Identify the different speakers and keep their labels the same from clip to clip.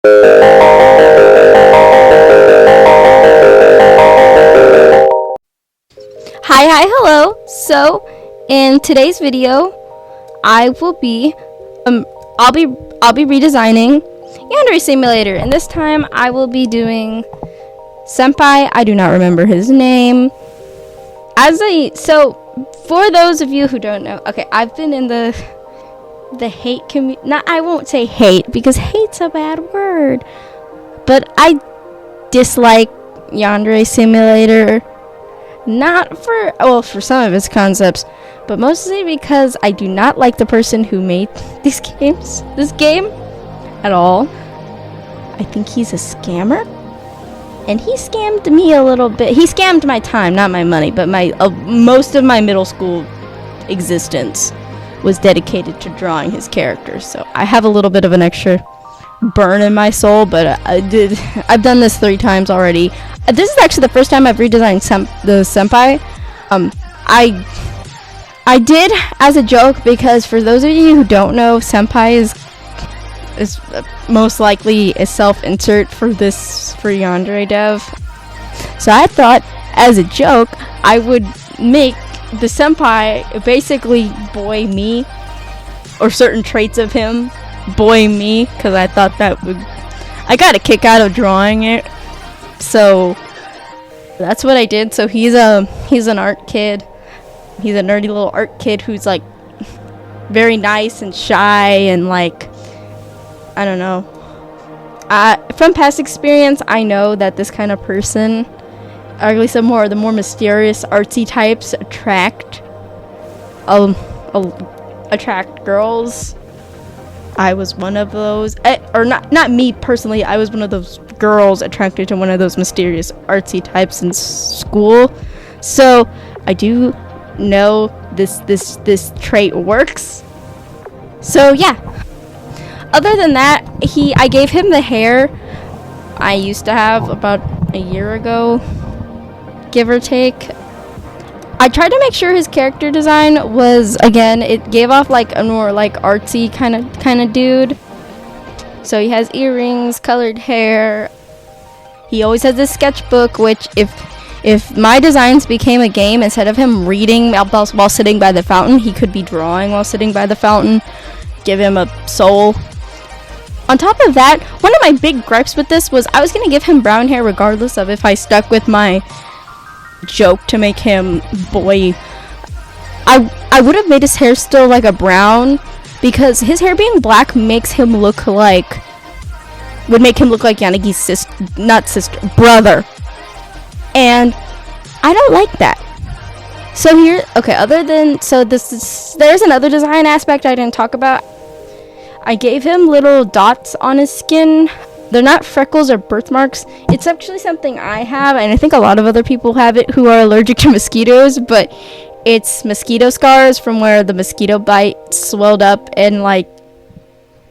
Speaker 1: Hi, hello. So, in today's video, I will be, I'll be redesigning Yandere Simulator, and this time I will be doing Senpai. I do not remember his name. So, for those of you who don't know, okay, I've been in the hate community. I won't say hate because hate's a bad word, but I dislike Yandere Simulator. Not for some of its concepts, but mostly because I do not like the person who made this game at all. I think he's a scammer, and he scammed me a little bit. He scammed my time, not my money, but most of my middle school existence was dedicated to drawing his characters. So I have a little bit of an extra burn in my soul, but I've done this 3 times already. This is actually the first time I've redesigned the Senpai. I did as a joke, because for those of you who don't know, Senpai is most likely a self-insert for Yandere dev. So I thought, as a joke, I would make the Senpai basically boy me, or certain traits of him boy me, because I thought I got a kick out of drawing it. So that's what I did. So he's an art kid. He's a nerdy little art kid who's like very nice and shy, and like, I don't know. From past experience, I know that this kind of person, or at least the more mysterious artsy types, attract girls. I was one of those, or not me personally. I was one of those girls attracted to one of those mysterious artsy types in school. So I do know this trait works. So yeah. Other than that, I gave him the hair I used to have about a year ago, give or take. I tried to make sure his character design was, again, it gave off like a more like artsy kind of dude. So he has earrings, colored hair. He always has this sketchbook, which if my designs became a game, instead of him reading while sitting by the fountain, he could be drawing while sitting by the fountain. Give him a soul. On top of that, one of my big gripes with this was I was going to give him brown hair regardless of if I stuck with my joke to make him boy. I would have made his hair still like a brown, because his hair being black would make him look like Yanagi's brother, and I don't like that. So there's another design aspect I didn't talk about. I gave him little dots on his skin. They're not freckles or birthmarks. It's actually something I have, and I think a lot of other people have it who are allergic to mosquitoes, but it's mosquito scars from where the mosquito bite swelled up and like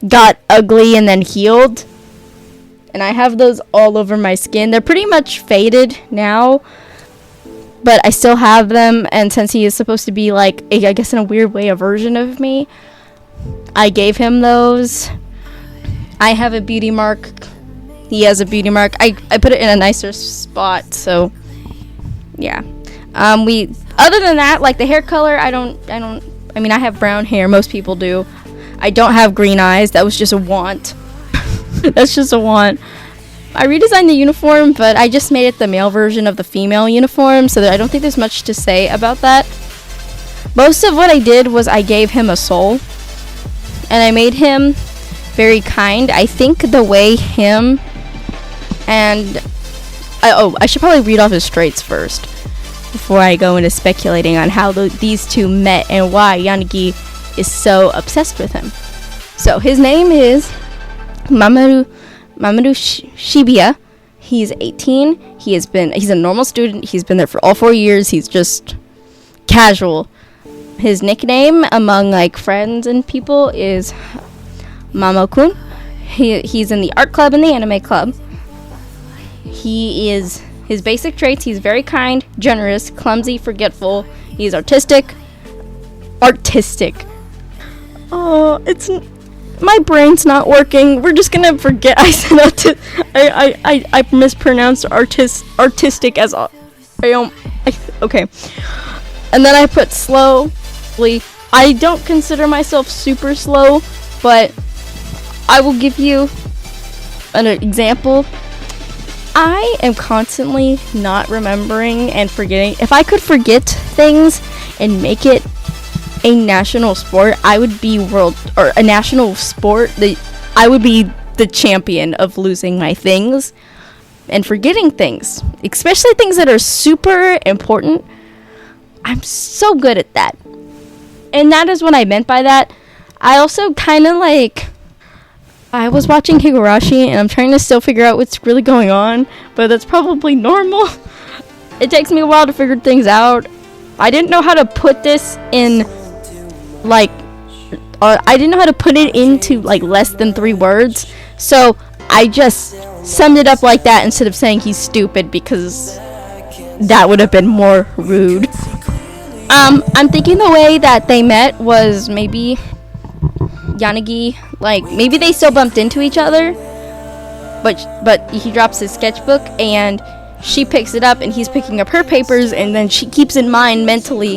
Speaker 1: got ugly and then healed. And I have those all over my skin. They're pretty much faded now, but I still have them, and since he is supposed to be like, I guess in a weird way, a version of me, I gave him those. I have a beauty mark. He has a beauty mark. I put it in a nicer spot, so yeah. Other than that, like the hair color, I mean, I have brown hair. Most people do. I don't have green eyes. That was just a want. That's just a want. I redesigned the uniform, but I just made it the male version of the female uniform, so that I don't think there's much to say about that. Most of what I did was I gave him a soul, and I made him very kind. I think the way him and I should probably read off his traits first before I go into speculating on how these two met and why Yanagi is so obsessed with him. So his name is Mamoru Shibuya. He's 18. He's a normal student. He's been there for all 4 years. He's just casual. His nickname among like friends and people is Mamo-kun. He's in the art club and the anime club. His basic traits: he's very kind, generous, clumsy, forgetful. He's artistic. Oh, my brain's not working. We're just gonna forget I said I mispronounced artistic as okay. And then I put slowly. I don't consider myself super slow, but I will give you an example. I am constantly not remembering and forgetting. If I could forget things and make it a national sport, I would be a national sport. I would be the champion of losing my things and forgetting things, especially things that are super important. I'm so good at that. And that is what I meant by that. I also kind of I was watching Higurashi and I'm trying to still figure out what's really going on, but that's probably normal. It takes me a while to figure things out. I didn't know how to put this in I didn't know how to put it into less than 3 words, so I just summed it up like that instead of saying he's stupid, because that would have been more rude. I'm thinking the way that they met was maybe Yanagi, maybe they still bumped into each other, but he drops his sketchbook and she picks it up and he's picking up her papers, and then she keeps in mind mentally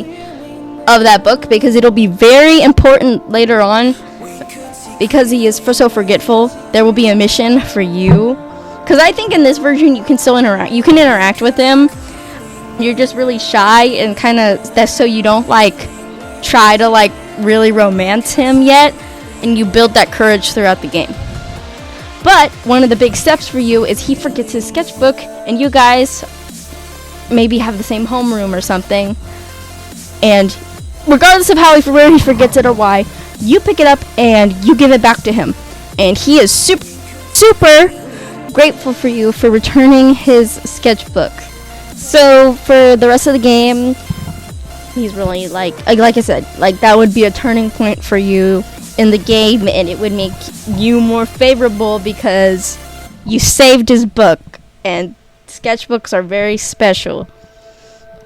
Speaker 1: of that book because it'll be very important later on, because he is so forgetful. There will be a mission for you, because I think in this version you can still interact with him. You're just really shy and kind of, that's so you don't try to really romance him yet, and you build that courage throughout the game. But one of the big steps for you is he forgets his sketchbook, and you guys maybe have the same homeroom or something, and regardless of where he forgets it or why, you pick it up and you give it back to him, and he is super grateful for you for returning his sketchbook. So for the rest of the game, he's really like I said, that would be a turning point for you in the game, and it would make you more favorable because you saved his book, and sketchbooks are very special.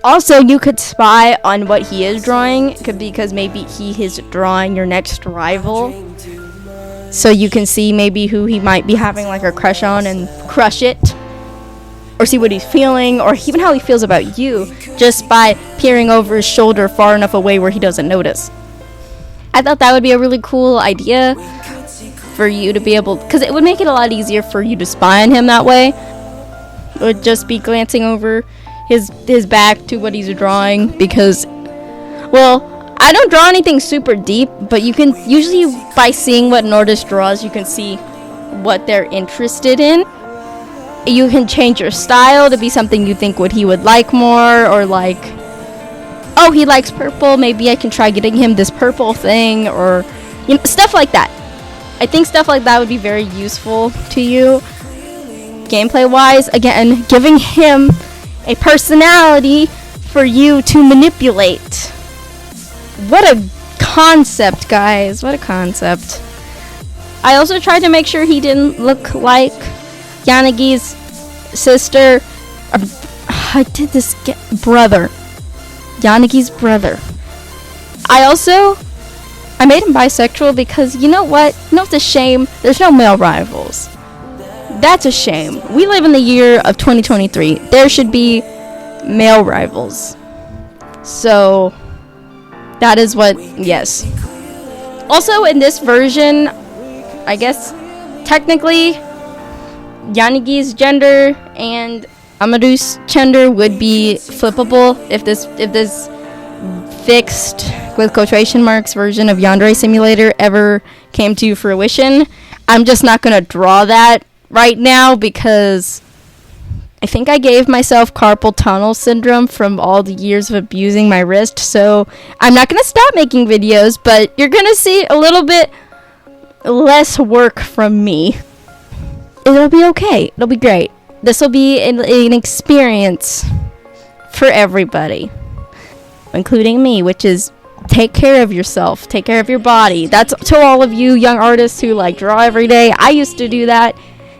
Speaker 1: Also, you could spy on what he is drawing, because maybe he is drawing your next rival, so you can see maybe who he might be having a crush on and crush it, or see what he's feeling, or even how he feels about you, just by peering over his shoulder far enough away where he doesn't notice. I thought that would be a really cool idea for you to be able, because it would make it a lot easier for you to spy on him that way. It would just be glancing over his back to what he's drawing, because, well, I don't draw anything super deep, but you can usually, by seeing what an artist draws, you can see what they're interested in. You can change your style to be something you think he would like more, or oh, he likes purple, maybe I can try getting him this purple thing, or stuff like that. I think stuff like that would be very useful to you gameplay wise. Again, giving him a personality for you to manipulate. What a concept, guys. What a concept. I also tried to make sure he didn't look like Yanagi's sister. I did this brother. Yanagi's brother. I made him bisexual because, you know what? No, it's a shame. There's no male rivals. That's a shame. We live in the year of 2023. There should be male rivals. So, that is what, yes. Also, in this version, I guess, technically, Yanagi's gender and Amaru's gender would be flippable if this fixed, with quotation marks, version of Yandere Simulator ever came to fruition. I'm just not going to draw that right now because I think I gave myself carpal tunnel syndrome from all the years of abusing my wrist, so I'm not going to stop making videos, but you're going to see a little bit less work from me. It'll be okay. It'll be great. This will be an experience for everybody, including me, which is take care of yourself, take care of your body. That's to all of you young artists who draw every day. I used to do that,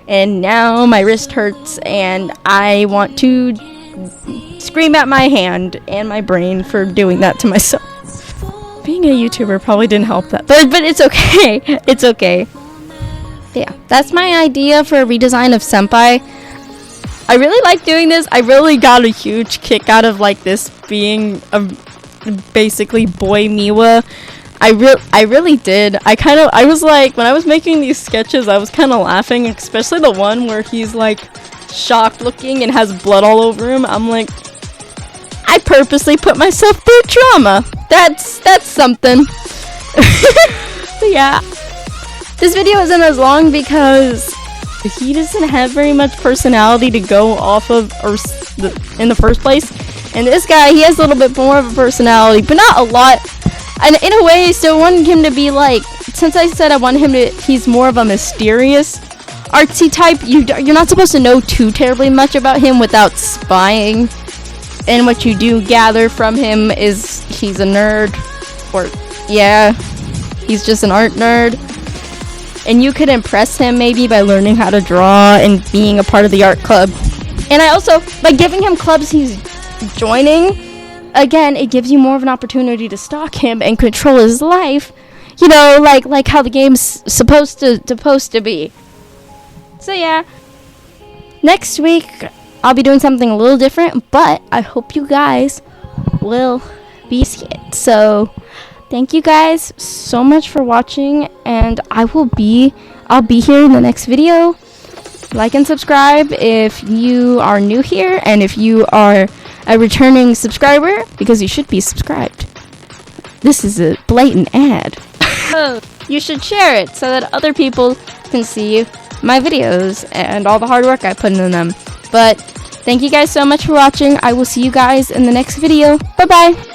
Speaker 1: and now my wrist hurts and I want to scream at my hand and my brain for doing that to myself. Being a YouTuber probably didn't help that, but it's okay. It's okay. Yeah, that's my idea for a redesign of Senpai. I really like doing this. I really got a huge kick out of like this being a basically boy Miwa. I really did. I was like, when I was making these sketches, I was kind of laughing, especially the one where he's like shocked looking and has blood all over him. I'm like, I purposely put myself through trauma. That's something. So yeah, this video isn't as long because he doesn't have very much personality to go off of in the first place, and this guy, he has a little bit more of a personality, but not a lot. And in a way, so I wanted him to be like, since I said I wanted him to, he's more of a mysterious artsy type. You're not supposed to know too terribly much about him without spying, and what you do gather from him is he's a nerd, or yeah, he's just an art nerd. And you could impress him maybe by learning how to draw and being a part of the art club. And I also, by giving him clubs he's joining, again, it gives you more of an opportunity to stalk him and control his life. You know, like how the game's supposed to be. So yeah, next week I'll be doing something a little different, but I hope you guys will be it. So thank you guys so much for watching, and I'll be here in the next video. Like and subscribe if you are new here, and if you are a returning subscriber, because you should be subscribed. This is a blatant ad. You should share it so that other people can see my videos and all the hard work I put into them. But thank you guys so much for watching. I will see you guys in the next video. Bye bye.